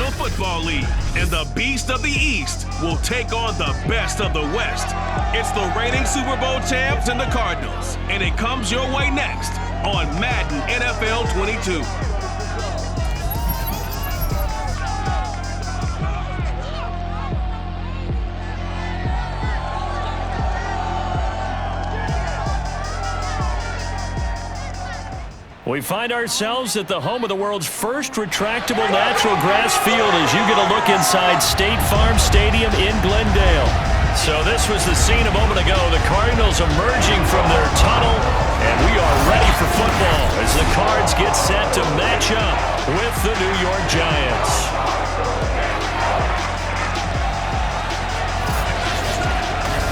National Football League, and the Beast of the East will take on the best of the West. It's the reigning Super Bowl champs and the Cardinals, and it comes your way next on Madden NFL 22. We find ourselves at the home of the world's first retractable natural grass field as you get a look inside State Farm Stadium in Glendale. So this was the scene a moment ago. The Cardinals emerging from their tunnel, and we are ready for football as the Cards get set to match up with the New York Giants.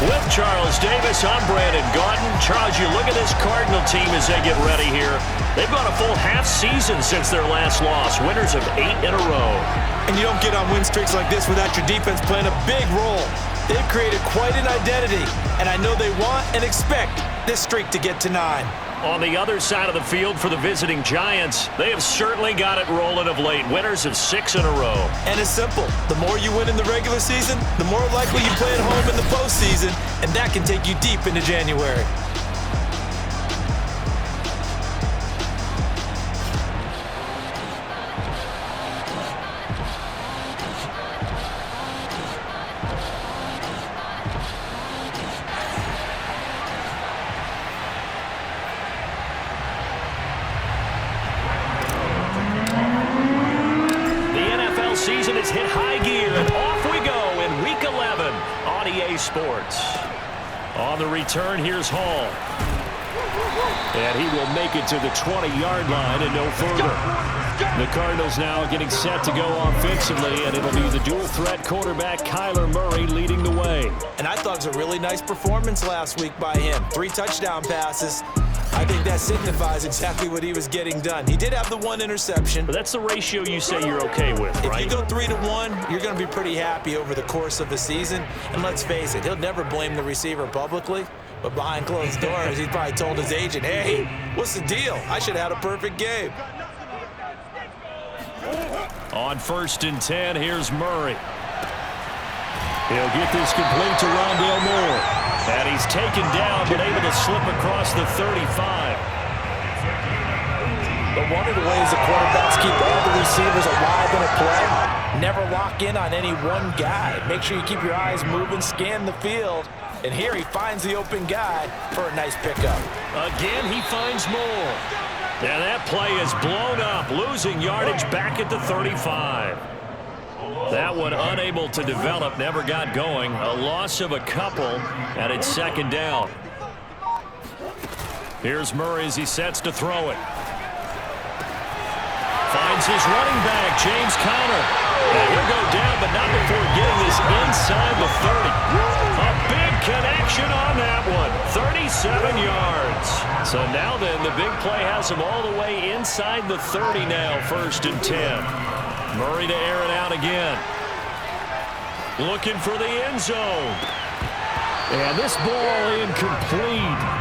With Charles Davis, I'm Brandon Gaudin. Charles, you look at this Cardinal team as they get ready here. They've gone a full half season since their last loss, winners of 8 in a row. And you don't get on win streaks like this without your defense playing a big role. They've created quite an identity, and I know they want and expect this streak to get to 9. On the other side of the field for the visiting Giants, they have certainly got it rolling of late, winners of 6 in a row. And it's simple. The more you win in the regular season, the more likely you play at home in the postseason, and that can take you deep into January. Season has hit high gear, and off we go in Week 11 on EA Sports. On the return, here's Hall. And he will make it to the 20-yard line and no further. The Cardinals now getting set to go offensively, and it'll be the dual-threat quarterback Kyler Murray leading the way. And I thought it was a really nice performance last week by him. 3 touchdown passes. I think that signifies exactly what he was getting done. He did have the 1 interception. But that's the ratio you say you're okay with, right? If you go 3-1, you're going to be pretty happy over the course of the season. And let's face it, he'll never blame the receiver publicly. But behind closed doors, he's probably told his agent, hey, what's the deal? I should have had a perfect game. On 1st and 10, here's Murray. He'll get this complete to Rondale Moore. And he's taken down, but able to slip across the 35. But one of the ways the quarterbacks keep all the receivers alive in a play, never lock in on any one guy. Make sure you keep your eyes moving, scan the field. And here he finds the open guy for a nice pickup. Again, he finds Moore. And that play is blown up, losing yardage back at the 35. That one unable to develop, never got going. A loss of a couple, and it's 2nd down. Here's Murray as he sets to throw it. Finds his running back, James Conner. And he'll go down, but not before getting this inside the 30. A big connection on that one, 37 yards. So now then, the big play has him all the way inside the 30 now, 1st and 10. Murray to air it out again. Looking for the end zone. And this ball incomplete.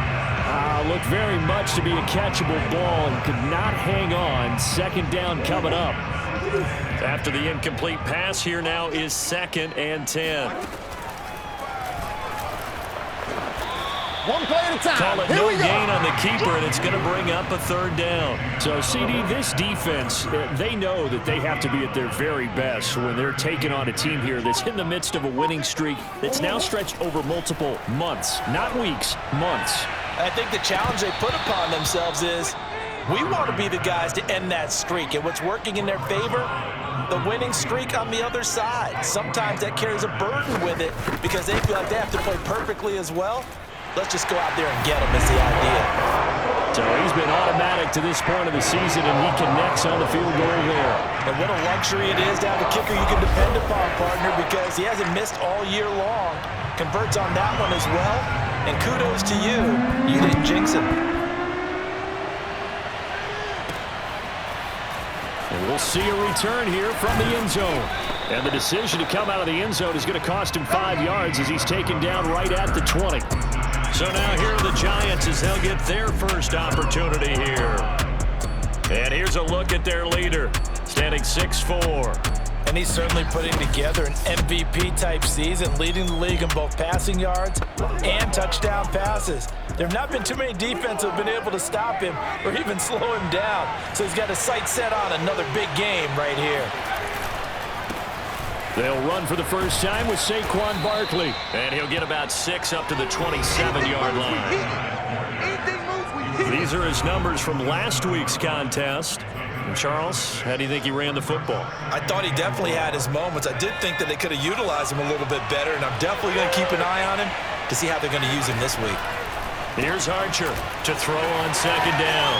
Looked very much to be a catchable ball and could not hang on. 2nd down coming up. After the incomplete pass, here now is 2nd and 10. One play at a time. Call it no gain on the keeper, and it's going to bring up a 3rd down. So, CD, this defense, they know that they have to be at their very best when they're taking on a team here that's in the midst of a winning streak that's now stretched over multiple months, not weeks, months. I think the challenge they put upon themselves is we want to be the guys to end that streak. And what's working in their favor? The winning streak on the other side. Sometimes that carries a burden with it because they feel like they have to play perfectly as well. Let's just go out there and get him is the idea. So he's been automatic to this point of the season, and he connects on the field goal there. And what a luxury it is to have a kicker you can depend upon, partner, because he hasn't missed all year long. Converts on that one as well. And kudos to you. You didn't jinx him. And we'll see a return here from the end zone. And the decision to come out of the end zone is going to cost him 5 yards as he's taken down right at the 20. So now here are the Giants as they'll get their first opportunity here. And here's a look at their leader, standing 6'4". And he's certainly putting together an MVP-type season, leading the league in both passing yards and touchdown passes. There have not been too many defenses that have been able to stop him or even slow him down. So he's got his sights set on another big game right here. They'll run for the first time with Saquon Barkley. And he'll get about 6 up to the 27-yard line. These are his numbers from last week's contest. And Charles, how do you think he ran the football? I thought he definitely had his moments. I did think that they could have utilized him a little bit better, and I'm definitely going to keep an eye on him to see how they're going to use him this week. Here's Archer to throw on second down.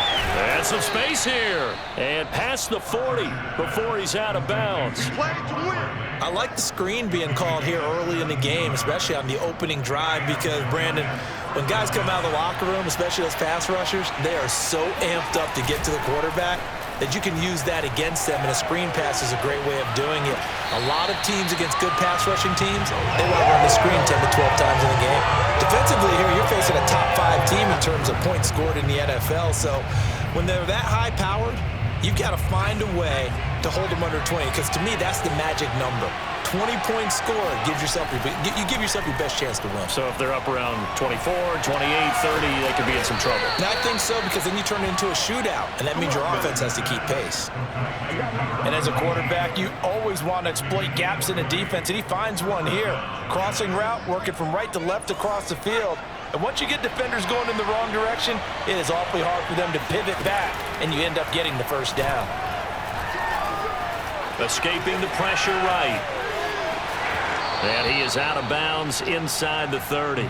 And some space here. And past the 40 before he's out of bounds. I like the screen being called here early in the game, especially on the opening drive, because, Brandon, when guys come out of the locker room, especially those pass rushers, they are so amped up to get to the quarterback that you can use that against them, and a screen pass is a great way of doing it. A lot of teams against good pass rushing teams, they want to run the screen 10 to 12 times in the game. Defensively here, you're facing a top 5 team in terms of points scored in the NFL, so when they're that high-powered, you've got to find a way to hold them under 20, because to me, that's the magic number. 20-point score gives yourself you give yourself your best chance to win. So if they're up around 24, 28, 30, they could be in some trouble. And I think so, because then you turn it into a shootout, and that means your offense has to keep pace. And as a quarterback, you always want to exploit gaps in the defense, and he finds one here. Crossing route, working from right to left across the field. And once you get defenders going in the wrong direction, it is awfully hard for them to pivot back, and you end up getting the first down. Escaping the pressure right. And he is out of bounds inside the 30.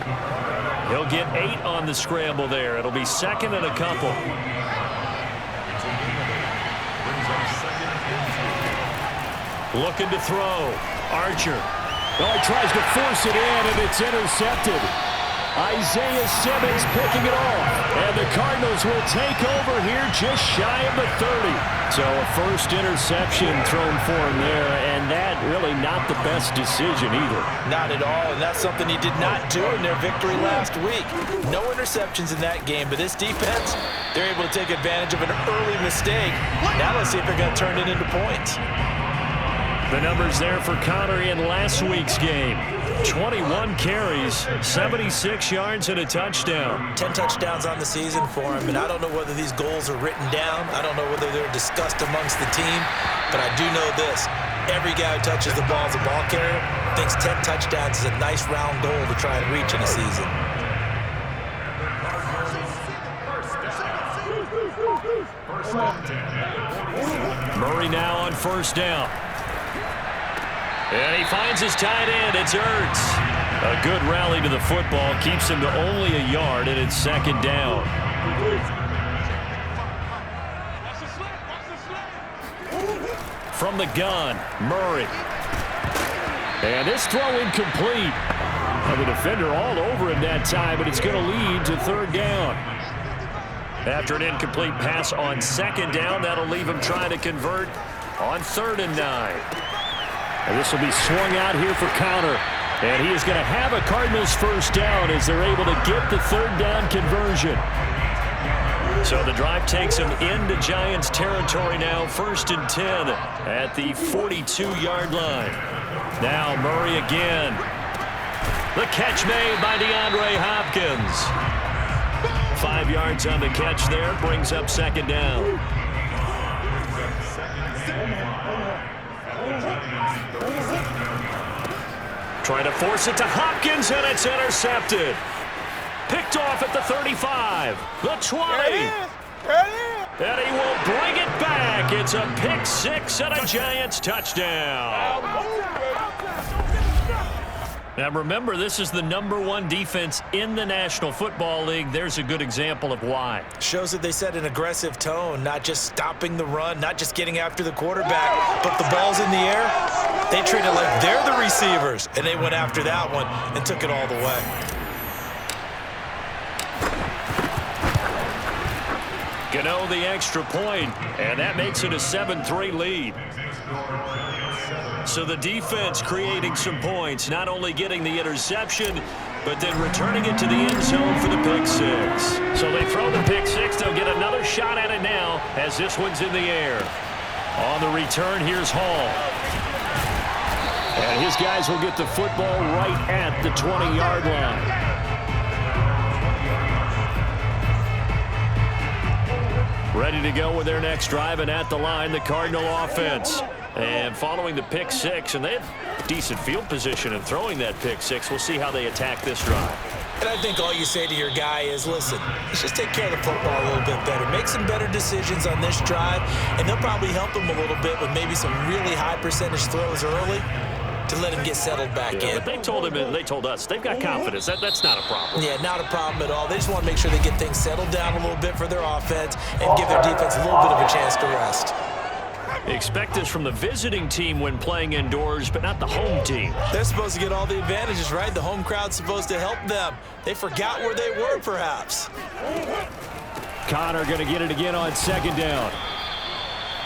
He'll get 8 on the scramble there. It'll be second and a couple. Looking to throw. Archer. Oh, he tries to force it in, and it's intercepted. Isaiah Simmons picking it off. And the Cardinals will take over here just shy of the 30. So a first interception thrown for him there, and that really not the best decision either. Not at all, and that's something he did not do in their victory last week. No interceptions in that game, but this defense, they're able to take advantage of an early mistake. Now let's see if they're going to turn it into points. The numbers there for Conner in last week's game. 21 carries, 76 yards, and a touchdown. 10 touchdowns on the season for him, and I don't know whether these goals are written down. I don't know whether they're discussed amongst the team, but I do know this. Every guy who touches the ball as a ball carrier thinks 10 touchdowns is a nice round goal to try and reach in a season. Murray now on first down. And he finds his tight end. It's Ertz. A good rally to the football. Keeps him to only a yard, and it's second down. From the gun, Murray. And this throw incomplete. And the defender all over him that time, but it's going to lead to third down. After an incomplete pass on second down, that'll leave him trying to convert on 3rd and 9. And this will be swung out here for Conner. And he is going to have a Cardinals first down as they're able to get the 3rd down conversion. So the drive takes him into Giants territory now, 1st and 10 at the 42-yard line. Now Murray again. The catch made by DeAndre Hopkins. 5 yards on the catch there, brings up second down. Trying to force it to Hopkins, and it's intercepted. Picked off at the 35, the 20. And he will bring it back. It's a pick 6 and a Giants touchdown. Now remember, this is the #1 defense in the National Football League. There's a good example of why. Shows that they set an aggressive tone, not just stopping the run, not just getting after the quarterback, but the ball's in the air. They treat it like they're the receivers, and they went after that one and took it all the way. Gano the extra point, and that makes it a 7-3 lead. So the defense creating some points, not only getting the interception, but then returning it to the end zone for the pick 6. So they throw the pick 6. They'll get another shot at it now as this one's in the air. On the return, here's Hall. his guys will get the football right at the 20-yard line. Ready to go with their next drive, and at the line, the Cardinal offense. And following the pick six, and they have decent field position in throwing that pick six. We'll see how they attack this drive. And I think all you say to your guy is, listen, let's just take care of the football a little bit better. Make some better decisions on this drive, and they'll probably help him a little bit with maybe some really high percentage throws early to let him get settled back in. But they told him, and they told us, they've got confidence. That's not a problem. Yeah, not a problem at all. They just want to make sure they get things settled down a little bit for their offense and give their defense a little bit of a chance to rest. Expect this from the visiting team when playing indoors, but not the home team. They're supposed to get all the advantages, right? The home crowd's supposed to help them. They forgot where they were, perhaps. Connor going to get it again on second down.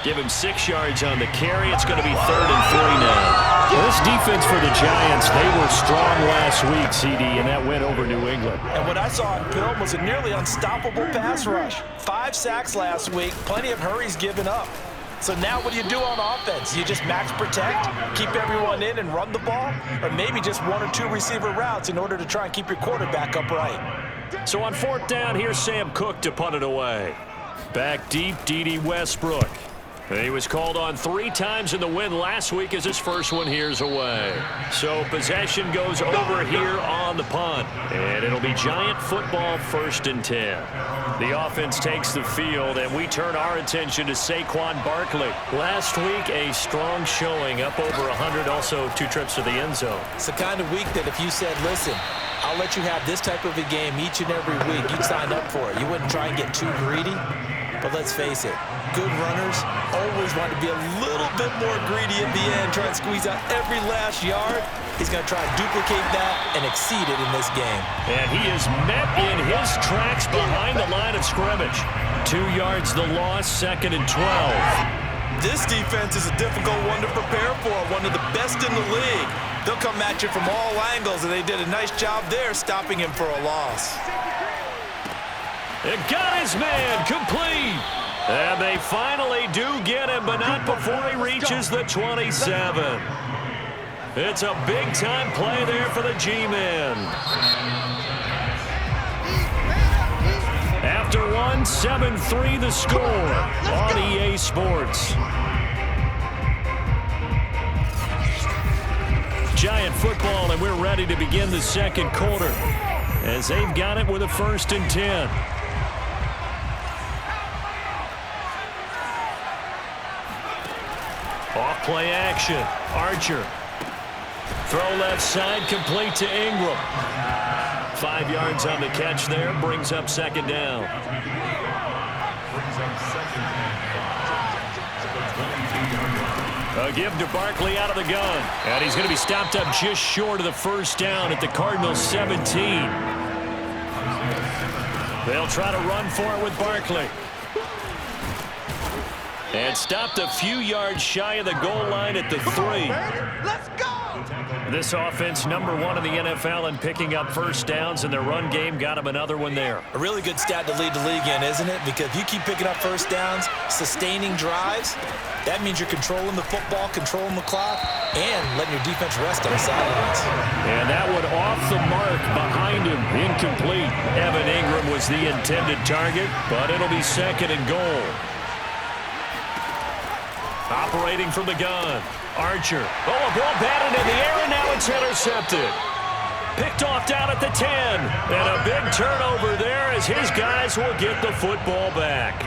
Give him 6 yards on the carry. It's going to be 3rd and 3 now. Well, this defense for the Giants, they were strong last week, CD, and that went over New England. And what I saw on film was a nearly unstoppable pass rush. 5 sacks last week, plenty of hurries given up. So now what do you do on offense? You just max protect, keep everyone in and run the ball, or maybe just 1 or 2 receiver routes in order to try and keep your quarterback upright. So on 4th down, here's Sam Cook to punt it away. Back deep, D.D. Westbrook. He was called on 3 times in the win last week as his first one here's away. So possession goes over here on the punt. And it'll be Giant football 1st and 10. The offense takes the field, and we turn our attention to Saquon Barkley. Last week, a strong showing, up over 100, also 2 trips to the end zone. It's the kind of week that if you said, listen, I'll let you have this type of a game each and every week, you'd sign up for it. You wouldn't try and get too greedy. But let's face it, good runners always want to be a little bit more greedy at the end, try and squeeze out every last yard. He's going to try to duplicate that and exceed it in this game. And he is met in his tracks behind the line of scrimmage. 2 yards the loss, 2nd and 12. This defense is a difficult one to prepare for, one of the best in the league. They'll come at you from all angles, and they did a nice job there stopping him for a loss. It got his man complete. And they finally do get him, but not before he reaches the 27. It's a big-time play there for the G-men. After one, 7-3 the score on EA Sports. Giant football, and we're ready to begin the second quarter as they've got it with a 1st and 10. Off play action. Archer. Throw left side, complete to Ingram. 5 yards on the catch there, brings up 2nd down. A give to Barkley out of the gun. And he's going to be stopped up just short of the 1st down at the Cardinals 17. They'll try to run for it with Barkley. And stopped a few yards shy of the goal line at the 3. Let's go! This offense, number 1 in the NFL in picking up 1st downs, and their run game got him another one there. A really good stat to lead the league in, isn't it? Because if you keep picking up 1st downs, sustaining drives, that means you're controlling the football, controlling the clock, and letting your defense rest on the sidelines. And that one off the mark behind him, incomplete. Evan Ingram was the intended target, but it'll be 2nd and goal. Operating from the gun. Archer. Oh, a ball batted in the air, and now it's intercepted. Picked off down at the 10. And a big turnover there as his guys will get the football back.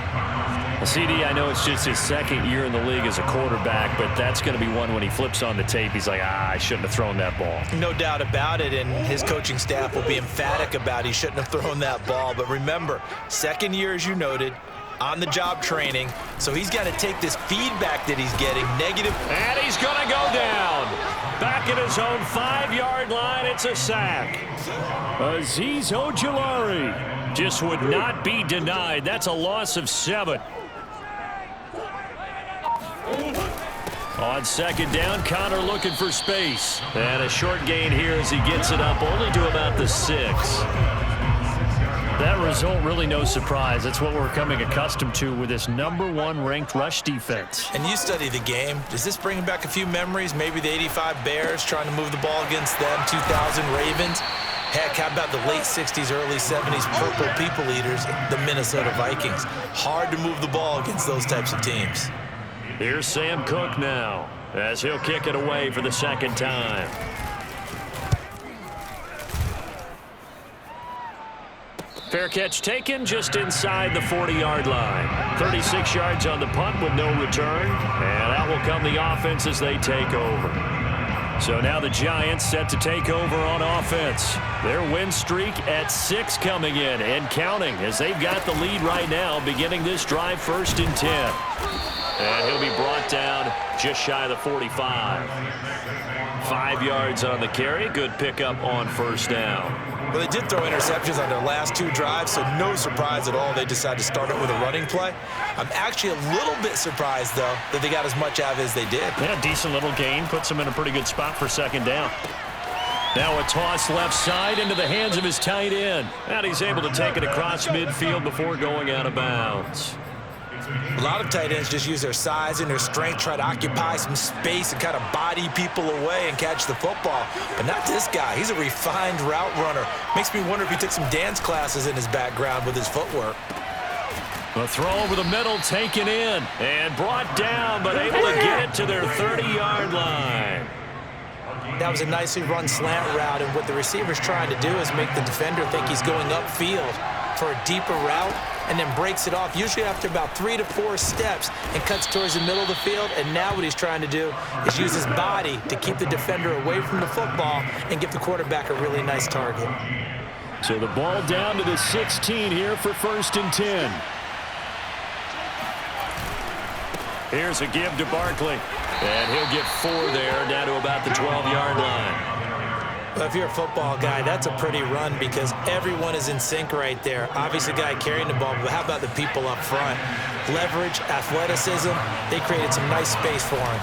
Well, CD, I know it's just his 2nd year in the league as a quarterback, but that's going to be one when he flips on the tape. He's like, I shouldn't have thrown that ball. No doubt about it, and his coaching staff will be emphatic about he shouldn't have thrown that ball. But remember, 2nd year, as you noted, on-the-job training, so he's got to take this feedback that he's getting, negative. And he's going to go down. Back at his own 5-yard line, it's a sack. Azeez Ojulari just would not be denied. That's a loss of 7. On 2nd down, Connor looking for space. And a short gain here as he gets it up only to about the 6. That result really no surprise. That's what we're coming accustomed to with this #1 ranked rush defense. And you study the game. Does this bring back a few memories? Maybe the 85 Bears trying to move the ball against them, 2000 Ravens. Heck, how about the late 60s, early 70s Purple People Eaters, the Minnesota Vikings? Hard to move the ball against those types of teams. Here's Sam Cook now as he'll kick it away for the second time. Fair catch taken just inside the 40-yard line. 36 yards on the punt with no return. And out will come the offense as they take over. So now the Giants set to take over on offense. Their win streak at 6 coming in and counting as they've got the lead right now beginning this drive 1st and 10. And he'll be brought down just shy of the 45. 5 yards on the carry. Good pickup on 1st down. Well, they did throw interceptions on their last 2 drives, so no surprise at all they decided to start it with a running play. I'm actually a little bit surprised, though, that they got as much out of it as they did. Yeah, decent little gain. Puts them in a pretty good spot for 2nd down. Now a toss left side into the hands of his tight end. And he's able to take it across midfield before going out of bounds. A lot of tight ends just use their size and their strength, try to occupy some space and kind of body people away and catch the football. But not this guy. He's a refined route runner. Makes me wonder if he took some dance classes in his background with his footwork. A throw over the middle taken in and brought down, but able to get it to their 30-yard line. That was a nicely run slant route, and what the receiver's trying to do is make the defender think he's going upfield for a deeper route, and then breaks it off, usually after about 3 to 4 steps, and cuts towards the middle of the field. And now what he's trying to do is use his body to keep the defender away from the football and give the quarterback a really nice target. So the ball down to the 16 here for 1st and 10. Here's a give to Barkley. And he'll get 4 there, down to about the 12-yard line. Well, if you're a football guy, that's a pretty run because everyone is in sync right there. Obviously, the guy carrying the ball, but how about the people up front? Leverage, athleticism, they created some nice space for him.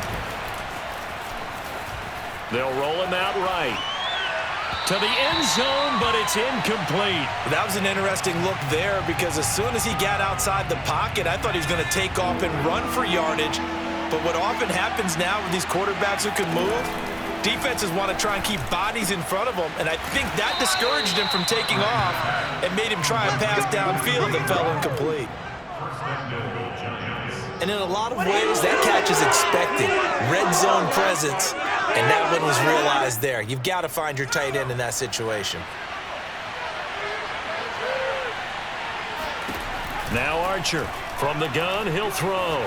They'll roll him out right. To the end zone, but it's incomplete. That was an interesting look there because as soon as he got outside the pocket, I thought he was going to take off and run for yardage. But what often happens now with these quarterbacks who can move, defenses want to try and keep bodies in front of them, and I think that discouraged him from taking off and made him try a pass downfield that fell incomplete. And in a lot of ways, that catch is expected. Red zone presence, and that one was realized there. You've got to find your tight end in that situation. Now Archer from the gun, he'll throw.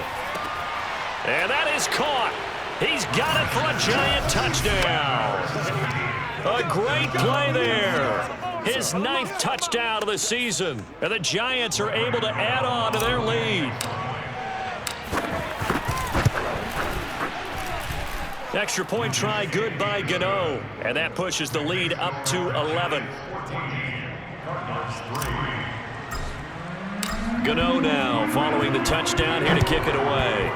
And that is caught. He's got it for a Giant touchdown. A great play there. His 9th touchdown of the season. And the Giants are able to add on to their lead. Extra point try good by Gano. And that pushes the lead up to 11. Gano now following the touchdown here to kick it away.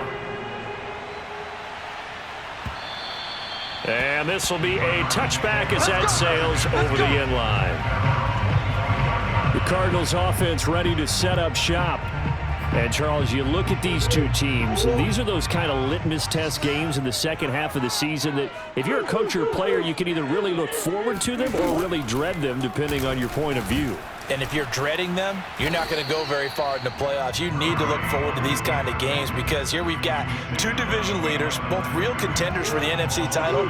And this will be a touchback as that sails over the end line. The Cardinals offense ready to set up shop. And, Charles, you look at these two teams, and these are those kind of litmus test games in the second half of the season that if you're a coach or a player, you can either really look forward to them or really dread them, depending on your point of view. And if you're dreading them, you're not going to go very far in the playoffs. You need to look forward to these kind of games because here we've got 2 division leaders, both real contenders for the NFC title.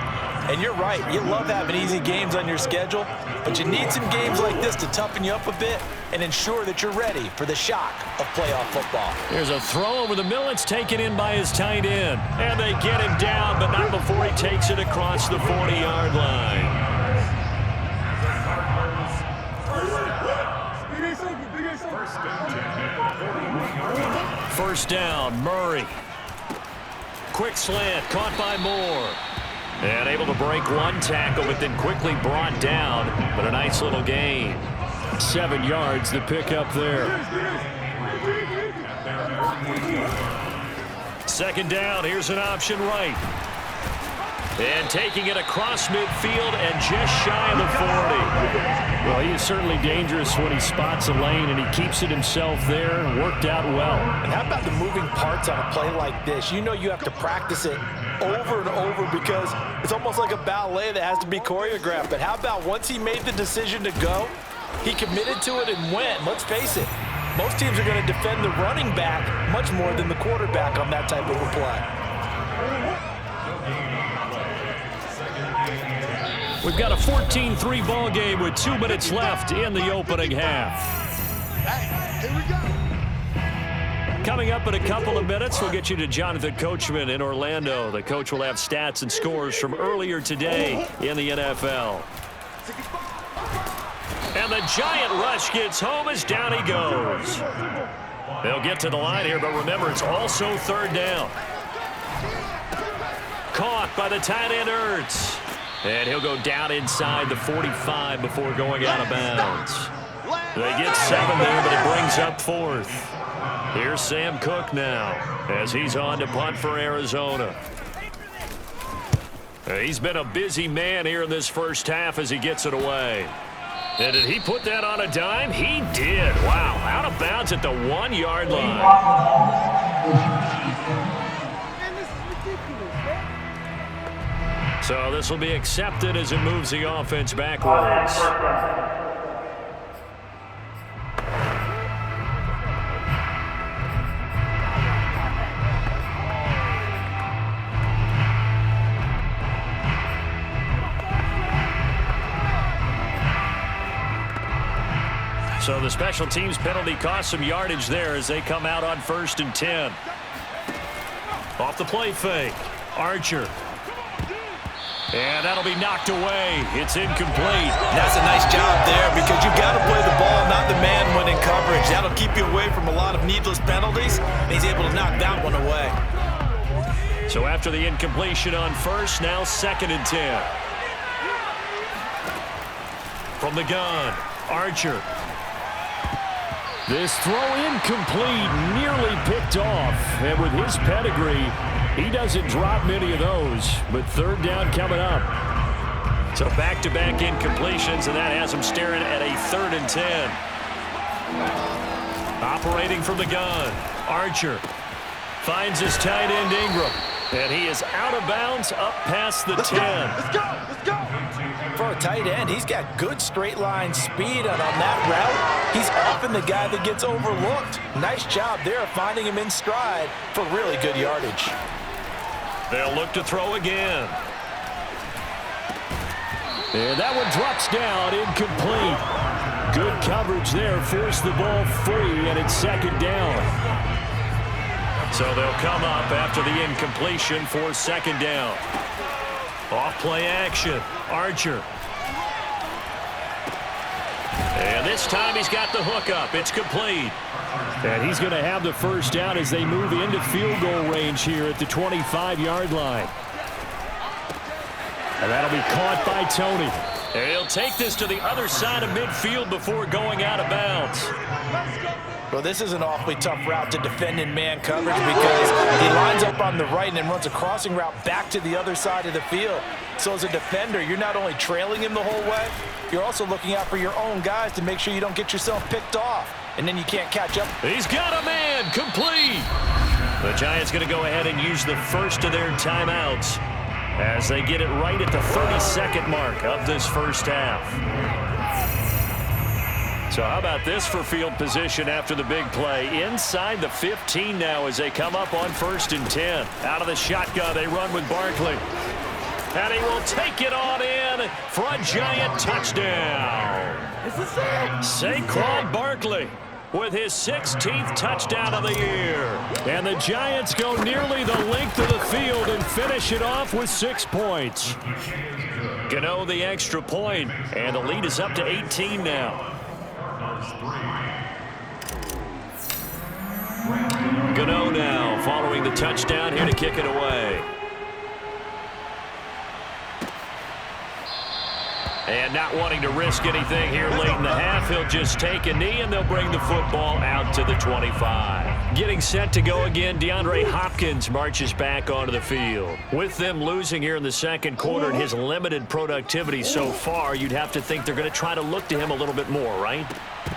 And you're right, you love having easy games on your schedule, but you need some games like this to toughen you up a bit and ensure that you're ready for the shock of playoff football. There's a throw over the middle. It's taken in by his tight end. And they get him down, but not before he takes it across the 40-yard line. First down, Murray. Quick slant, caught by Moore. And able to break one tackle, but then quickly brought down. But a nice little gain. 7 yards, the pickup there. Second down, here's an option right. And taking it across midfield and just shy of the 40. Well, he is certainly dangerous when he spots a lane, and he keeps it himself there. Worked out well. And how about the moving parts on a play like this? You know you have to practice it over and over because it's almost like a ballet that has to be choreographed. But how about once he made the decision to go, he committed to it and went. Let's face it, most teams are going to defend the running back much more than the quarterback on that type of a play. We've got a 14-3 ball game with 2 minutes left in the opening half. Here we go. Coming up in a couple of minutes, we'll get you to Jonathan Coachman in Orlando. The coach will have stats and scores from earlier today in the NFL. And the giant rush gets home as down he goes. They'll get to the line here, but remember, it's also third down. Caught by the tight end, Ertz. And he'll go down inside the 45 before going out of bounds. They get 7 there, but it brings up 4th. Here's Sam Cook now as he's on to punt for Arizona. He's been a busy man here in this first half as he gets it away. And did he put that on a dime? He did. Wow, out of bounds at the 1-yard line. So this will be accepted as it moves the offense backwards. So the special teams penalty cost some yardage there as they come out on 1st and 10. Off the play fake, Archer. And that'll be knocked away. It's incomplete. That's a nice job there because you've got to play the ball, not the man when in coverage. That'll keep you away from a lot of needless penalties. And he's able to knock that one away. So after the incompletion on 1st, now 2nd and 10. From the gun, Archer. This throw incomplete, nearly picked off. And with his pedigree, he doesn't drop many of those, but 3rd down coming up. So back-to-back incompletions, and that has him staring at a 3rd and 10. Operating from the gun, Archer finds his tight end Ingram, and he is out of bounds up past the 10. Let's go. Let's go. For a tight end, he's got good straight line speed, and on that route, he's often the guy that gets overlooked. Nice job there finding him in stride for really good yardage. They'll look to throw again. And that one drops down, incomplete. Good coverage there, forced the ball free, and it's 2nd down. So they'll come up after the incompletion for 2nd down. Off play action, Archer. And this time he's got the hook up. It's complete. And he's going to have the 1st down as they move into field goal range here at the 25-yard line. And that'll be caught by Tony. And he'll take this to the other side of midfield before going out of bounds. Well, this is an awfully tough route to defend in man coverage because he lines up on the right and then runs a crossing route back to the other side of the field. So as a defender, you're not only trailing him the whole way, you're also looking out for your own guys to make sure you don't get yourself picked off. And then you can't catch up. He's got a man, complete. The Giants going to go ahead and use the first of their timeouts as they get it right at the 32nd mark of this first half. So how about this for field position after the big play? Inside the 15 now as they come up on 1st and 10. Out of the shotgun, they run with Barkley. And he will take it on in for a Giant touchdown. Saquon Barkley with his 16th touchdown of the year. And the Giants go nearly the length of the field and finish it off with 6 points. Gano the extra point, and the lead is up to 18 now. Gano now following the touchdown here to kick it away. And not wanting to risk anything here late in the half, he'll just take a knee, and they'll bring the football out to the 25. Getting set to go again, DeAndre Hopkins marches back onto the field. With them losing here in the second quarter and his limited productivity so far, you'd have to think they're going to try to look to him a little bit more, right?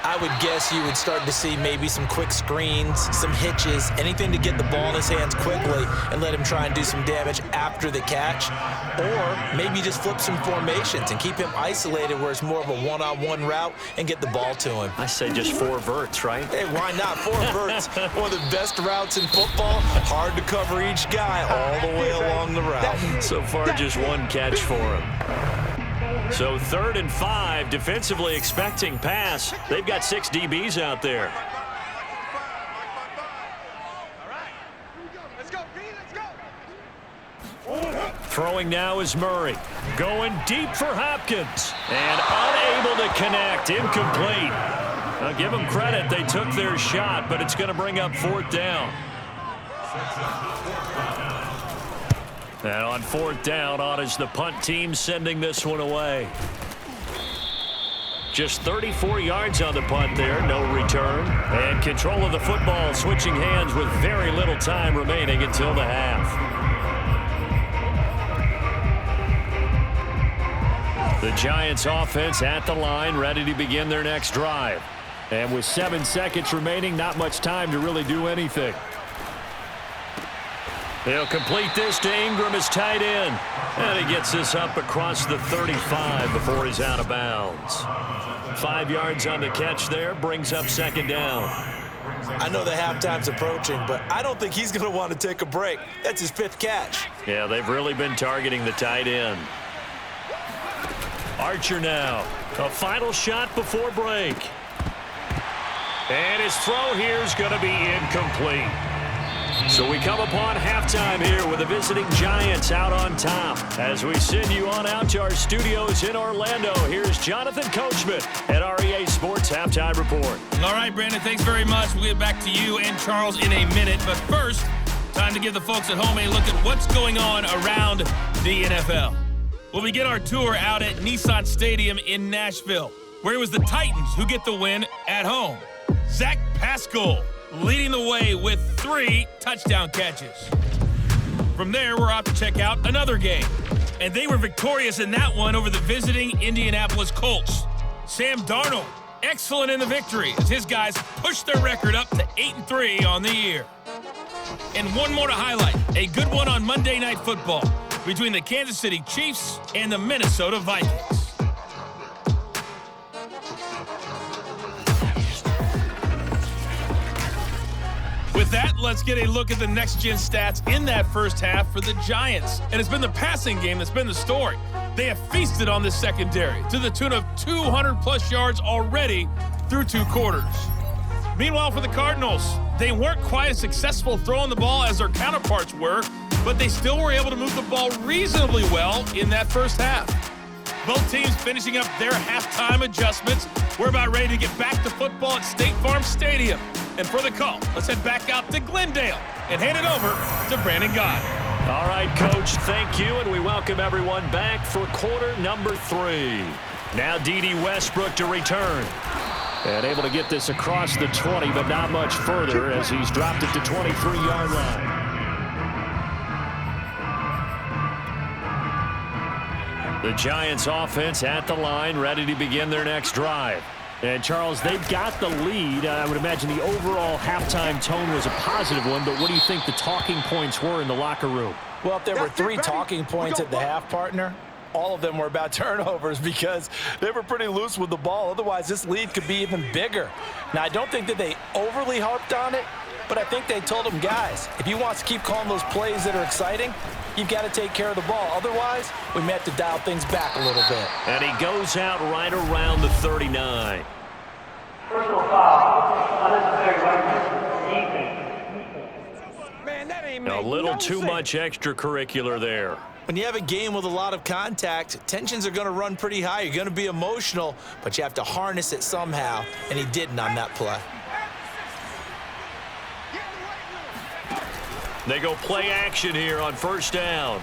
I would guess you would start to see maybe some quick screens, some hitches, anything to get the ball in his hands quickly and let him try and do some damage after the catch. Or maybe just flip some formations and keep him isolated where it's more of a one-on-one route and get the ball to him. I say just 4 verts, right? Hey, why not? 4 verts, one of the best routes in football. Hard to cover each guy all the way along the route. So far, just 1 catch for him. So 3rd and 5, defensively expecting pass. They've got 6 DBs out there. Throwing now is Murray. Going deep for Hopkins. And unable to connect. Incomplete. Now give them credit. They took their shot, but it's going to bring up 4th down. And on 4th down, on is the punt team sending this one away. Just 34 yards on the punt there, no return. And control of the football, switching hands with very little time remaining until the half. The Giants offense at the line, ready to begin their next drive. And with 7 seconds remaining, not much time to really do anything. He'll complete this to Ingram as tight end. And he gets this up across the 35 before he's out of bounds. 5 yards on the catch there, brings up 2nd down. I know the halftime's approaching, but I don't think he's going to want to take a break. That's his 5th catch. Yeah, they've really been targeting the tight end. Archer now. A final shot before break. And his throw here is going to be incomplete. So we come upon halftime here with the visiting Giants out on top. As we send you on out to our studios in Orlando, here's Jonathan Coachman at REA Sports Halftime Report. All right, Brandon, thanks very much. We'll get back to you and Charles in a minute. But first, time to give the folks at home a look at what's going on around the NFL. We'll begin our tour out at Nissan Stadium in Nashville, where it was the Titans who get the win at home. Zach Pascal leading the way with 3 touchdown catches. From there, we're off to check out another game. And they were victorious in that one over the visiting Indianapolis Colts. Sam Darnold, excellent in the victory as his guys pushed their record up to 8-3 on the year. And one more to highlight, a good one on Monday Night Football between the Kansas City Chiefs and the Minnesota Vikings. With that, let's get a look at the next-gen stats in that first half for the Giants. And it's been the passing game that's been the story. They have feasted on this secondary to the tune of 200-plus yards already through 2 quarters. Meanwhile, for the Cardinals, they weren't quite as successful throwing the ball as their counterparts were, but they still were able to move the ball reasonably well in that first half. Both teams finishing up their halftime adjustments. We're about ready to get back to football at State Farm Stadium. And for the call, let's head back out to Glendale and hand it over to Brandon Gaudin. All right, Coach, thank you, and we welcome everyone back for quarter number 3. Now D.D. Westbrook to return. And able to get this across the 20, but not much further as he's dropped it to 23-yard line. The Giants offense at the line, ready to begin their next drive. And, Charles, they've got the lead. I would imagine the overall halftime tone was a positive one, but what do you think the talking points were in the locker room? Well, if there were 3 talking points at the half, partner, all of them were about turnovers because they were pretty loose with the ball. Otherwise, this lead could be even bigger. Now, I don't think that they overly harped on it, but I think they told them, guys, if you want to keep calling those plays that are exciting, you've got to take care of the ball. Otherwise, we may have to dial things back a little bit. And he goes out right around the 39. Personal foul, unnecessary weapons, Man, that ain't A little too much extracurricular there. When you have a game with a lot of contact, tensions are going to run pretty high. You're going to be emotional, but you have to harness it somehow, and he didn't on that play. They go play action here on first down.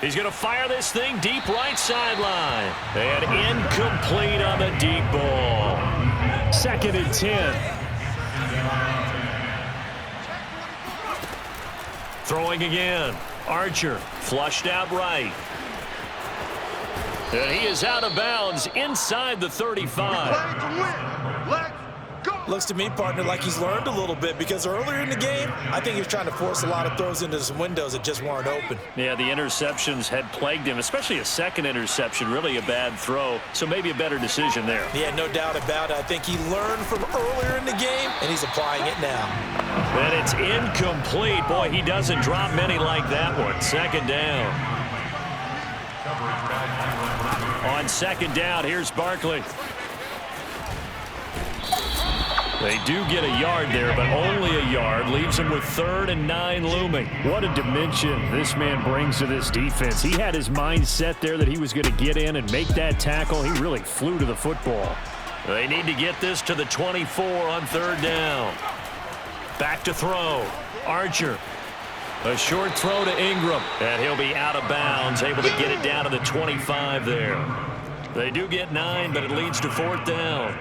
He's going to fire this thing deep right sideline. And incomplete on the deep ball. 2nd and 10. Throwing again. Archer flushed out right. And he is out of bounds inside the 35. Looks to me, partner, like he's learned a little bit because earlier in the game, I think he was trying to force a lot of throws into some windows that just weren't open. Yeah, the interceptions had plagued him, especially a second interception, really a bad throw. So maybe a better decision there. Yeah, no doubt about it. I think he learned from earlier in the game, and he's applying it now. And it's incomplete. Boy, he doesn't drop many like that one. 2nd down. On 2nd down, here's Barkley. They do get a yard there, but only a yard. Leaves him with 3rd and 9 looming. What a dimension this man brings to this defense. He had his mind set there that he was going to get in and make that tackle. He really flew to the football. They need to get this to the 24 on 3rd down. Back to throw. Archer. A short throw to Ingram. And he'll be out of bounds, able to get it down to the 25 there. They do get 9, but it leads to 4th down.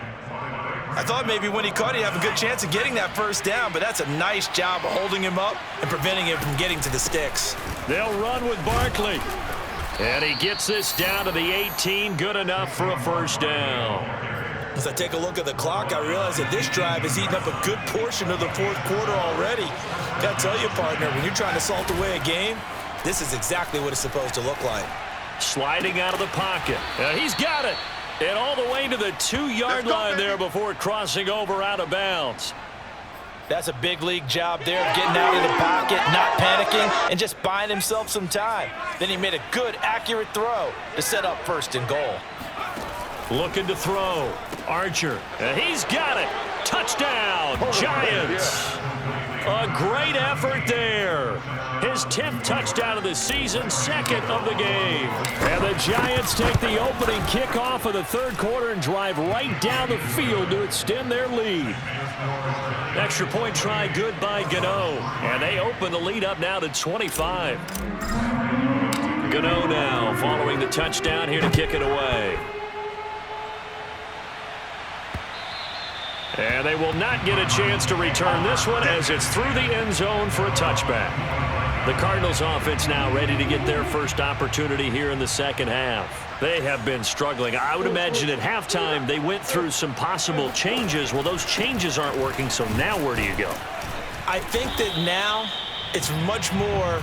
I thought maybe when he caught, he'd have a good chance of getting that 1st down, but that's a nice job of holding him up and preventing him from getting to the sticks. They'll run with Barkley. And he gets this down to the 18, good enough for a 1st down. As I take a look at the clock, I realize that this drive has eaten up a good portion of the 4th quarter already. Gotta tell you, partner, when you're trying to salt away a game, this is exactly what it's supposed to look like. Sliding out of the pocket. He's got it. And all the way to the 2-yard line there before crossing over out of bounds. That's a big league job there of getting out of the pocket, not panicking, and just buying himself some time. Then he made a good, accurate throw to set up 1st and goal. Looking to throw. Archer. And he's got it. Touchdown, Giants. A great effort there. His 10th touchdown of the season, 2nd of the game. And the Giants take the opening kickoff of the 3rd quarter and drive right down the field to extend their lead. Extra point try good by Gano. And they open the lead up now to 25. Gano now following the touchdown here to kick it away. And they will not get a chance to return this one as it's through the end zone for a touchback. The Cardinals offense now ready to get their first opportunity here in the 2nd half. They have been struggling. I would imagine at halftime they went through some possible changes. Well, those changes aren't working, so now where do you go? I think that now it's much more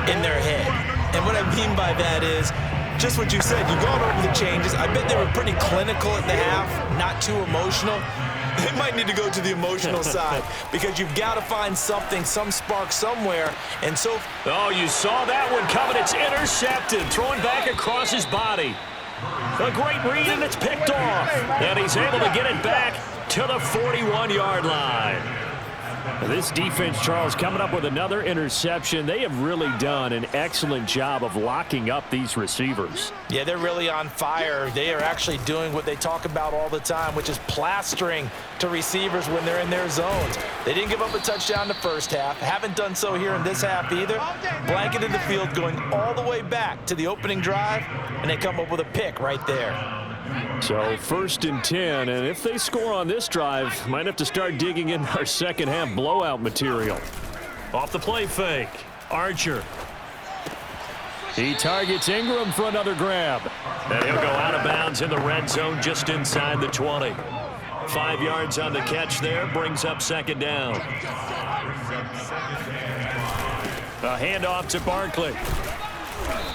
in their head. And what I mean by that is just what you said. You've gone over the changes. I bet they were pretty clinical at the half, not too emotional. They might need to go to the emotional side because you've got to find something, some spark somewhere. And so... Oh, you saw that one coming. It's intercepted. Throwing back across his body. A great read, and it's picked off. And he's able to get it back to the 41-yard line. This defense, Charles, coming up with another interception. They have really done an excellent job of locking up these receivers. Yeah, they're really on fire. They are actually doing what they talk about all the time, which is plastering to receivers when they're in their zones. They didn't give up a touchdown in the 1st half. Haven't done so here in this half either. Blanketed the field going all the way back to the opening drive, and they come up with a pick right there. So 1st and 10, and if they score on this drive, might have to start digging in our 2nd half blowout material. Off the play fake. Archer. He targets Ingram for another grab. And he'll go out of bounds in the red zone just inside the 20. 5 yards on the catch there, brings up 2nd down. A handoff to Barkley.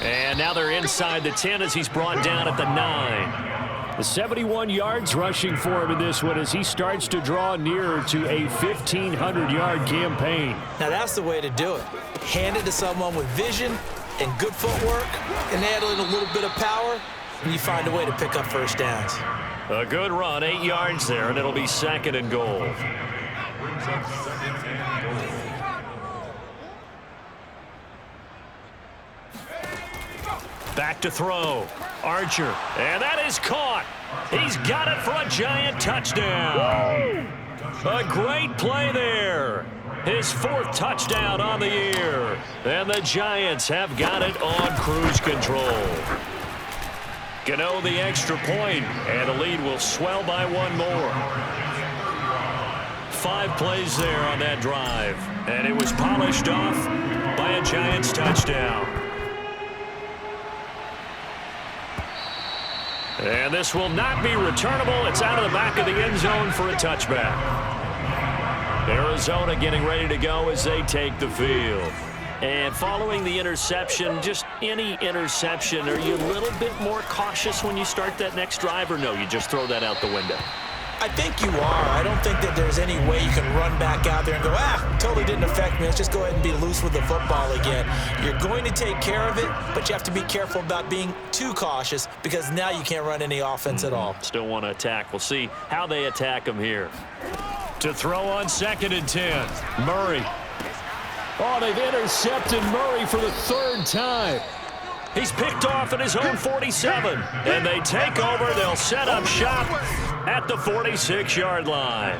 And now they're inside the 10 as he's brought down at the 9. The 71 yards rushing for him in this one as he starts to draw nearer to a 1,500-yard campaign. Now that's the way to do it. Hand it to someone with vision and good footwork, and add in a little bit of power, and you find a way to pick up 1st downs. A good run, 8 yards there, and it'll be 2nd and goal. Back to throw. Archer. And that is caught. He's got it for a Giant touchdown. A great play there. His 4th touchdown on the year. And the Giants have got it on cruise control. Gano the extra point, and the lead will swell by 1 more. 5 plays there on that drive, and it was polished off by a Giants touchdown. And this will not be returnable. It's out of the back of the end zone for a touchback. Arizona getting ready to go as they take the field. And following the interception, just any interception, are you a little bit more cautious when you start that next drive, or no, you just throw that out the window? I think you are. I don't think that there's any way you can run back out there and go, totally didn't affect me. Let's just go ahead and be loose with the football again. You're going to take care of it, but you have to be careful about being too cautious because now you can't run any offense at all. Still want to attack. We'll see how they attack them here. To throw on 2nd and 10. Murray. Oh, they've intercepted Murray for the 3rd time. He's picked off at his own 47. And they take over. They'll set up shop at the 46-yard line.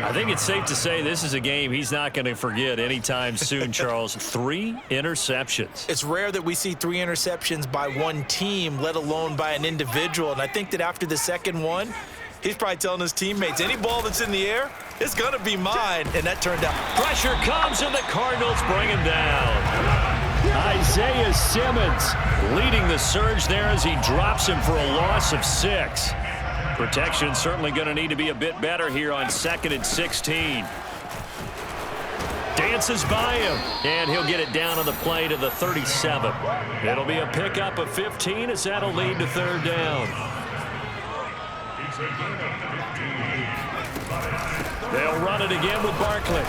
I think it's safe to say this is a game he's not going to forget anytime soon, Charles. 3 interceptions. It's rare that we see 3 interceptions by one team, let alone by an individual. And I think that after the 2nd one, he's probably telling his teammates, any ball that's in the air, it's going to be mine. And that turned out. Pressure comes, and the Cardinals bring him down. Isaiah Simmons leading the surge there as he drops him for a loss of 6. Protection certainly going to need to be a bit better here on 2nd and 16. Dances by him, and he'll get it down on the play to the 37. It'll be a pickup of 15 as that'll lead to 3rd down. They'll run it again with Barkley.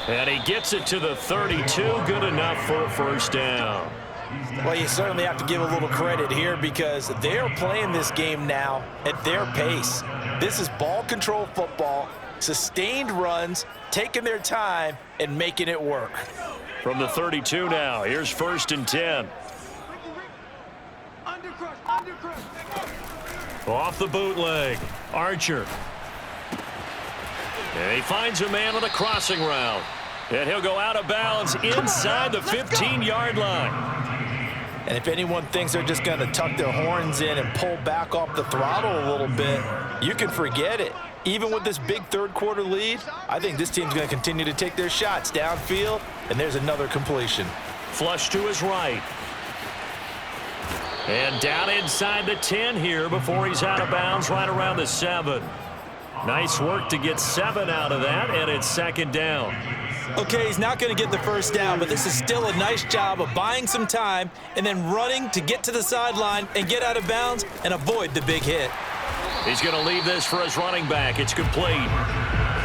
And he gets it to the 32. Good enough for a 1st down. Well, you certainly have to give a little credit here because they're playing this game now at their pace. This is ball control football, sustained runs, taking their time, and making it work. From the 32 now, here's 1st and 10. Off the bootleg, Archer. And he finds a man on the crossing route. And he'll go out of bounds inside the 15-yard line. And if anyone thinks they're just going to tuck their horns in and pull back off the throttle a little bit, you can forget it. Even with this big 3rd quarter lead, I think this team's going to continue to take their shots downfield, and there's another completion. Flush to his right. And down inside the 10 here before he's out of bounds right around the 7. Nice work to get 7 out of that, and it's 2nd down. Okay, he's not going to get the 1st down, but this is still a nice job of buying some time and then running to get to the sideline and get out of bounds and avoid the big hit. He's going to leave this for his running back. It's complete.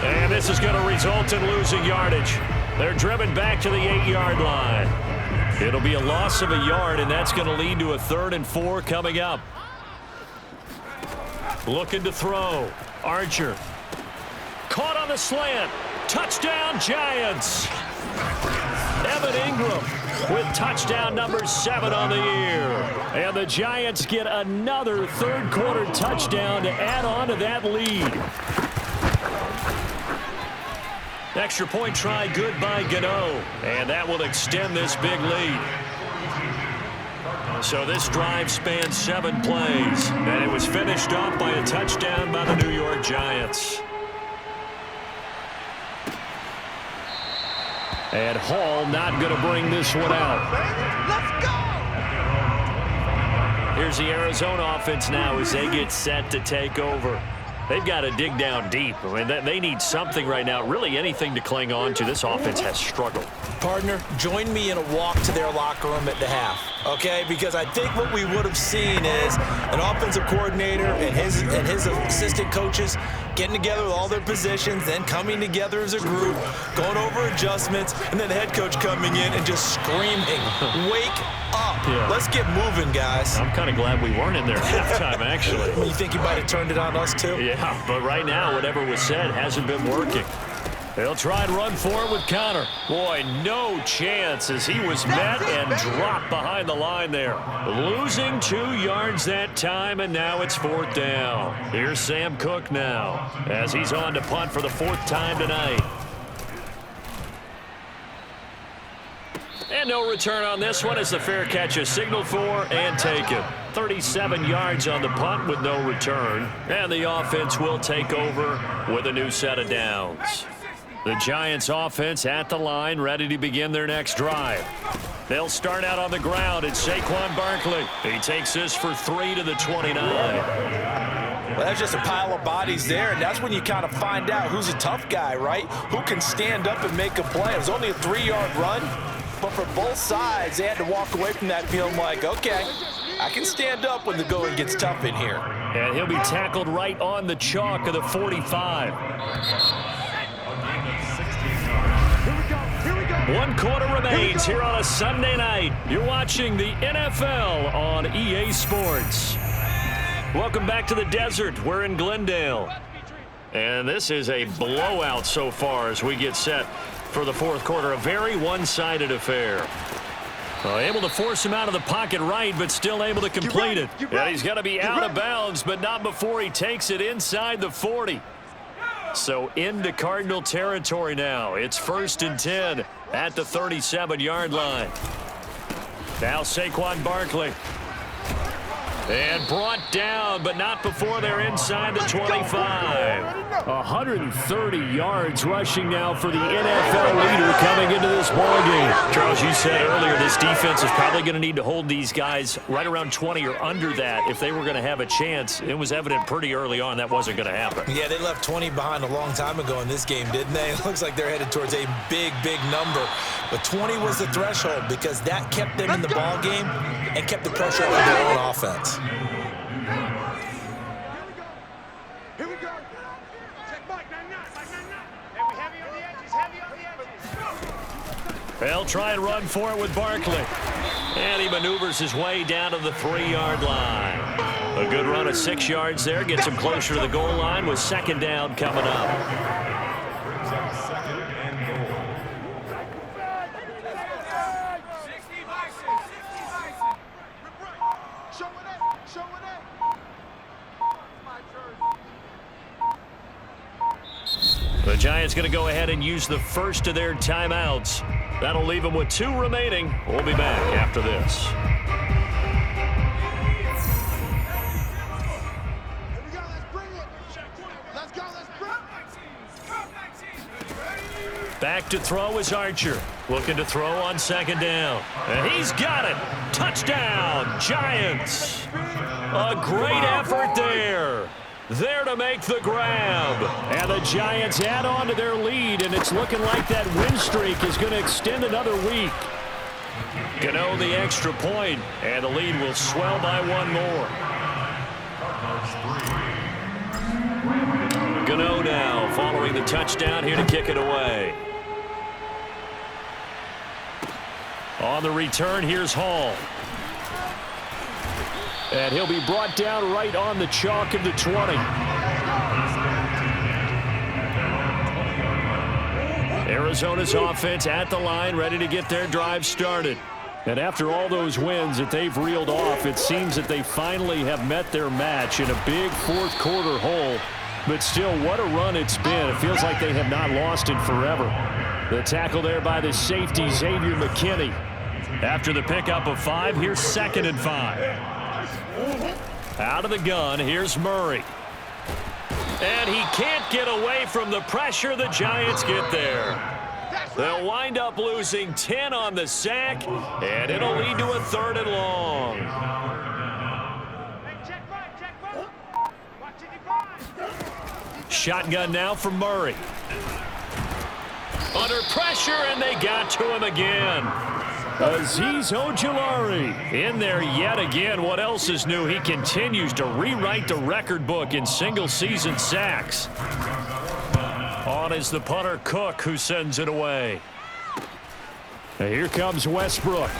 And this is going to result in losing yardage. They're driven back to the 8-yard line. It'll be a loss of a yard, and that's going to lead to a 3rd and 4 coming up. Looking to throw. Archer. Caught on the slant. Touchdown, Giants. Evan Ingram with touchdown number 7 on the year. And the Giants get another 3rd quarter touchdown to add on to that lead. Extra point try good by Gano. And that will extend this big lead. So this drive spans 7 plays. And it was finished off by a touchdown by the New York Giants. And Hall not going to bring this one out. Let's go! Here's the Arizona offense now as they get set to take over. They've got to dig down deep. I mean, they need something right now, really anything to cling on to. This offense has struggled. Partner, join me in a walk to their locker room at the half, okay? Because I think what we would have seen is an offensive coordinator and his assistant coaches getting together with all their positions, then coming together as a group, going over adjustments, and then the head coach coming in and just screaming, wake up. Yeah. Let's get moving, guys. I'm kind of glad we weren't in there at halftime, actually. You think you might have turned it on us, too? Yeah, but right now, whatever was said hasn't been working. They'll try and run for it with Connor. Boy, no chance as he was met and dropped behind the line there. Losing 2 yards that time, and now it's 4th down. Here's Sam Cook now as he's on to punt for the 4th time tonight. And no return on this one as the fair catch is signaled for and taken. 37 yards on the punt with no return. And the offense will take over with a new set of downs. The Giants offense at the line, ready to begin their next drive. They'll start out on the ground. It's Saquon Barkley. He takes this for 3 to the 29. Well, that's just a pile of bodies there, and that's when you kind of find out who's a tough guy, right? Who can stand up and make a play. It was only a 3-yard run, but for both sides, they had to walk away from that feeling like, okay, I can stand up when the going gets tough in here. And he'll be tackled right on the chalk of the 45. 1 quarter remains here on a Sunday night. You're watching the NFL on EA Sports. Welcome back to the desert. We're in Glendale. And this is a blowout so far as we get set for the fourth quarter. A very one-sided affair. Able to force him out of the pocket right, but still able to complete it. And he's going to be out of bounds, but not before he takes it inside the 40. So into Cardinal territory now. It's 1st and 10 at the 37-yard line. Now Saquon Barkley. And brought down, but not before they're inside the 25. 130 yards rushing now for the NFL leader coming into this ballgame. Charles, you said earlier this defense is probably going to need to hold these guys right around 20 or under that if they were going to have a chance. It was evident pretty early on that wasn't going to happen. Yeah, they left 20 behind a long time ago in this game, didn't they? It looks like they're headed towards a big, big number. But 20 was the threshold because that kept them in the ball game and kept the pressure on their own offense. Here we go. Check Mike, 9-9. Hey, we heavy on the edges, They'll try and run for it with Barkley. And he maneuvers his way down to the 3-yard line. A good run of 6 yards there. Gets him closer to the goal line with 2nd down coming up. The Giants going to go ahead and use the first of their timeouts. That'll leave them with 2 remaining. We'll be back after this. Here we go, let's bring it. Let's go, let's bring it. Back to throw is Archer. Looking to throw on 2nd down. And he's got it. Touchdown, Giants. A great effort there. There to make the grab. And the Giants add on to their lead, and it's looking like that win streak is going to extend another week. Gano the extra point, and the lead will swell by 1 more. Gano now following the touchdown here to kick it away. On the return, here's Hall. And he'll be brought down right on the chalk of the 20. Arizona's offense at the line, ready to get their drive started. And after all those wins that they've reeled off, it seems that they finally have met their match in a big fourth quarter hole. But still, what a run it's been. It feels like they have not lost it forever. The tackle there by the safety, Xavier McKinney. After the pickup of 5, here's 2nd and 5. Out of the gun, here's Murray. And he can't get away from the pressure. The Giants get there. They'll wind up losing 10 on the sack, and it'll lead to a 3rd and long. Shotgun now from Murray. Under pressure, and they got to him again. Azeez Ojulari in there yet again. What else is new? He continues to rewrite the record book in single-season sacks. On is the punter, Cook, who sends it away. And here comes Westbrook.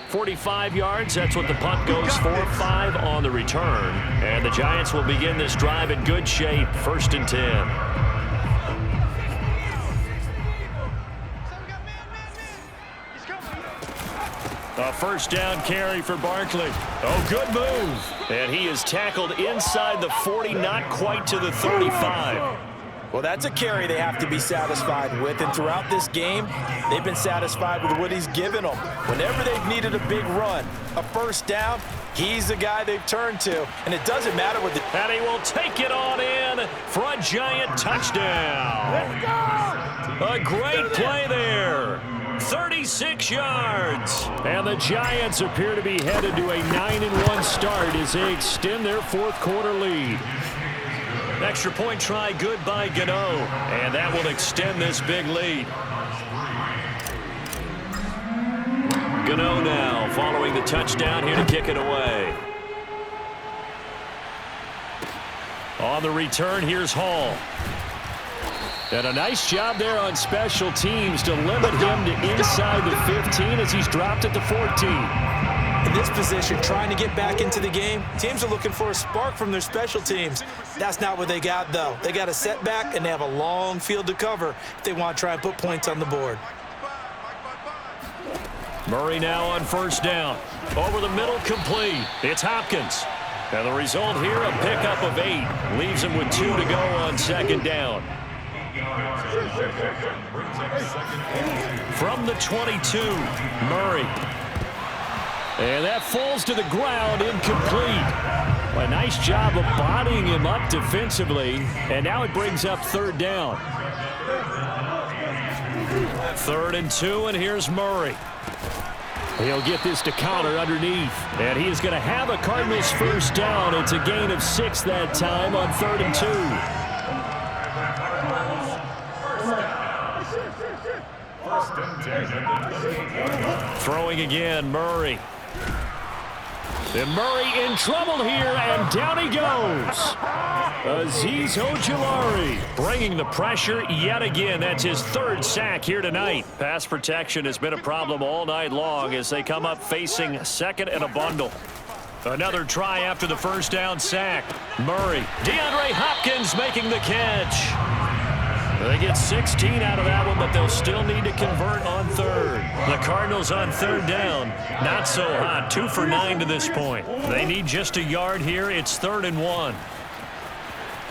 45 yards, that's what the punt goes for. 5 on the return. And the Giants will begin this drive in good shape. 1st and 10. A 1st down carry for Barkley. Oh, good move. And he is tackled inside the 40, not quite to the 35. Well, that's a carry they have to be satisfied with, and throughout this game, they've been satisfied with what he's given them. Whenever they've needed a big run, a first down, he's the guy they've turned to, and it doesn't matter what the... And he will take it on in for a Giant touchdown. Let's go! A great play there. 36 yards. And the Giants appear to be headed to a 9-1 start as they extend their fourth quarter lead. Extra point try good by Gano, and that will extend this big lead. Gano now following the touchdown here to kick it away. On the return, here's Hall. And a nice job there on special teams to limit him to inside the 15 as he's dropped at the 14. In this position, trying to get back into the game, teams are looking for a spark from their special teams. That's not what they got, though. They got a setback, and they have a long field to cover if they want to try and put points on the board. Murray now on first down. Over the middle, complete. It's Hopkins. And the result here, a pickup of 8. Leaves him with 2 to go on second down. From the 22, Murray. And that falls to the ground, incomplete. A nice job of bodying him up defensively, and now it brings up third down. 3rd and 2, and here's Murray. He'll get this to counter underneath, and he is going to have a Cardinals first down. It's a gain of 6 that time on 3rd and 2. Throwing again, Murray. And Murray in trouble here, and down he goes. Azeez Ojulari bringing the pressure yet again. That's his 3rd sack here tonight. Pass protection has been a problem all night long as they come up facing 2nd and a bundle. Another try after the first down sack. Murray. DeAndre Hopkins making the catch. They get 16 out of that one, but they'll still need to convert on 3rd. The Cardinals on 3rd down. Not so hot. 2 for 9 to this point. They need just a yard here. It's 3rd and 1.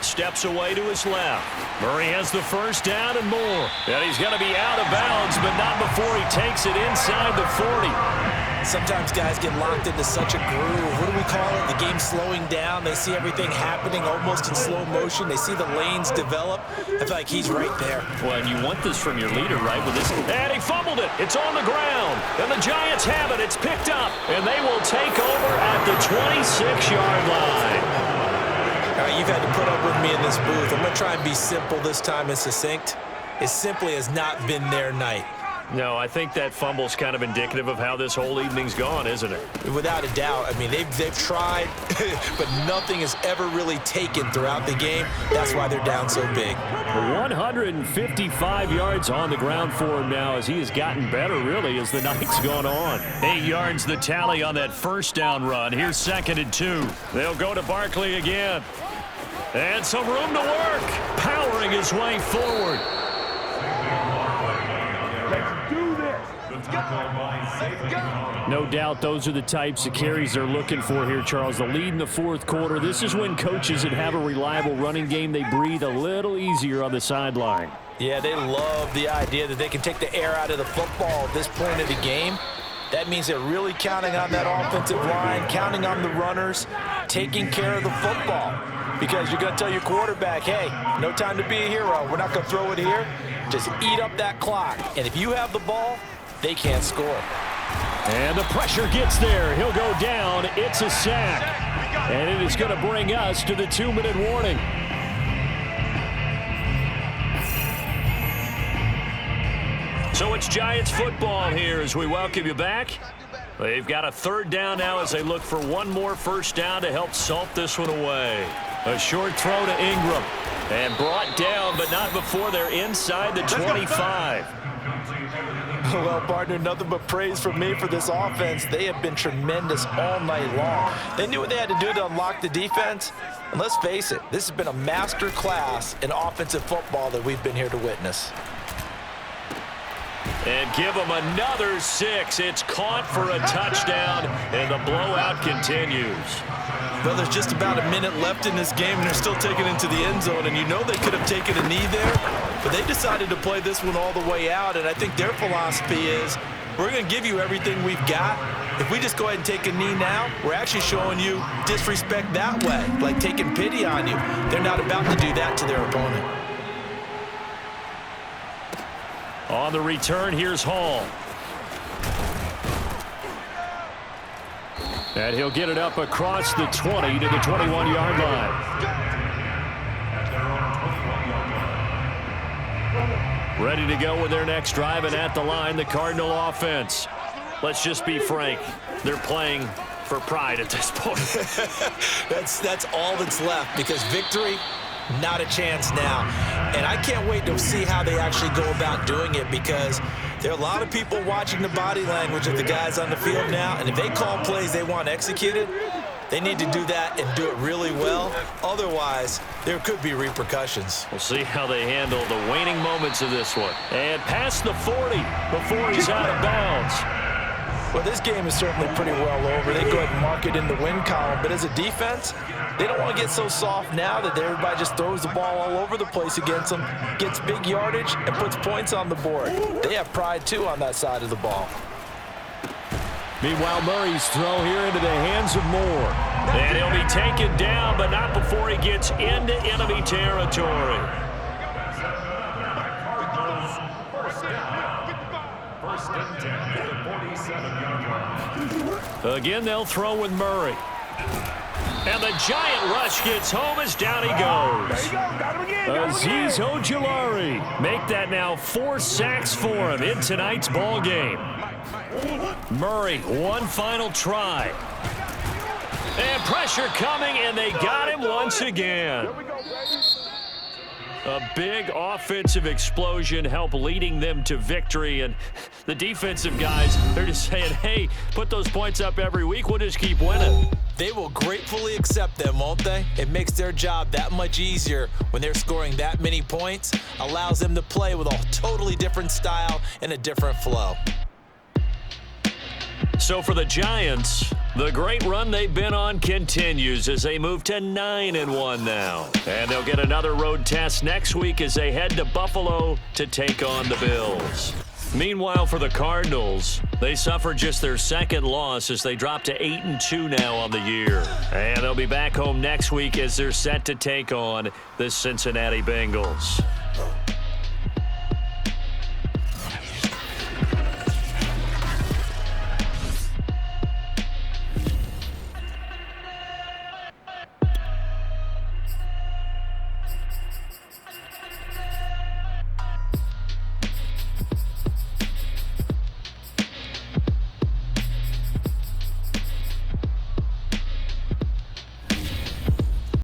Steps away to his left. Murray has the first down and more. And he's going to be out of bounds, but not before he takes it inside the 40. Sometimes guys get locked into such a groove. What do we call it? The game slowing down. They see everything happening almost in slow motion. They see the lanes develop. I feel like he's right there. Well, and you want this from your leader, right? With this. And he fumbled it. It's on the ground. And the Giants have it. It's picked up. And they will take over at the 26-yard line. All right, you've had to put up with me in this booth. I'm going to try and be simple this time and succinct. It simply has not been their night. No, I think that fumble's kind of indicative of how this whole evening's gone, isn't it? Without a doubt. I mean, they've tried, but nothing has ever really taken throughout the game. That's why they're down so big. 155 yards on the ground for him now as he has gotten better, really, as the night's gone on. 8 yards the tally on that first down run. Here's 2nd and 2. They'll go to Barkley again. And some room to work. Powering his way forward. No doubt those are the types of carries they're looking for here, Charles. The lead in the fourth quarter. This is when coaches that have a reliable running game, they breathe a little easier on the sideline. Yeah, they love the idea that they can take the air out of the football at this point of the game. That means they're really counting on that offensive line, counting on the runners, taking care of the football. Because you're going to tell your quarterback, hey, no time to be a hero. We're not going to throw it here. Just eat up that clock. And if you have the ball, they can't score. And the pressure gets there. He'll go down. It's a sack. And it is going to bring us to the 2-minute warning. So it's Giants football here as we welcome you back. They've got a 3rd down now as they look for one more first down to help salt this one away. A short throw to Ingram. And brought down, but not before they're inside the 25. Well, partner, nothing but praise from me for this offense. They have been tremendous all night long. They knew what they had to do to unlock the defense. And let's face it, this has been a master class in offensive football that we've been here to witness. And give them another 6. It's caught for a touchdown, and the blowout continues. Well, there's just about a minute left in this game, and they're still taking it to the end zone. And you know they could have taken a knee there, but they decided to play this one all the way out. And I think their philosophy is, we're going to give you everything we've got. If we just go ahead and take a knee now, we're actually showing you disrespect that way, like taking pity on you. They're not about to do that to their opponent. On the return, here's Hall. And he'll get it up across the 20 to the 21-yard line. Ready to go with their next drive, and at the line, the Cardinal offense. Let's just be frank. They're playing for pride at this point. That's all that's left, because victory, not a chance now. And I can't wait to see how they actually go about doing it, because there are a lot of people watching the body language of the guys on the field now, and if they call plays they want executed, they need to do that and do it really well. Otherwise, there could be repercussions. We'll see how they handle the waning moments of this one. And past the 40 before he's out of bounds. Well, this game is certainly pretty well over. They go ahead and mark it in the win column. But as a defense, they don't want to get so soft now that everybody just throws the ball all over the place against them, gets big yardage, and puts points on the board. They have pride, too, on that side of the ball. Meanwhile, Murray's throw here into the hands of Moore. And he'll be taken down, but not before he gets into enemy territory. Again, they'll throw with Murray. And the giant rush gets home as down he goes. Azeez Ojulari. Make that now 4 sacks for him in tonight's ball game. Murray, one final try. And pressure coming, and they got him once again. A big offensive explosion helped leading them to victory, and the defensive guys, they're just saying, hey, put those points up every week, we'll just keep winning. They will gratefully accept them, won't they? It makes their job that much easier when they're scoring that many points, allows them to play with a totally different style and a different flow. So for the Giants, the great run they've been on continues as they move to 9-1 now. And they'll get another road test next week as they head to Buffalo to take on the Bills. Meanwhile, for the Cardinals, they suffered just their second loss as they drop to 8-2 now on the year. And they'll be back home next week as they're set to take on the Cincinnati Bengals.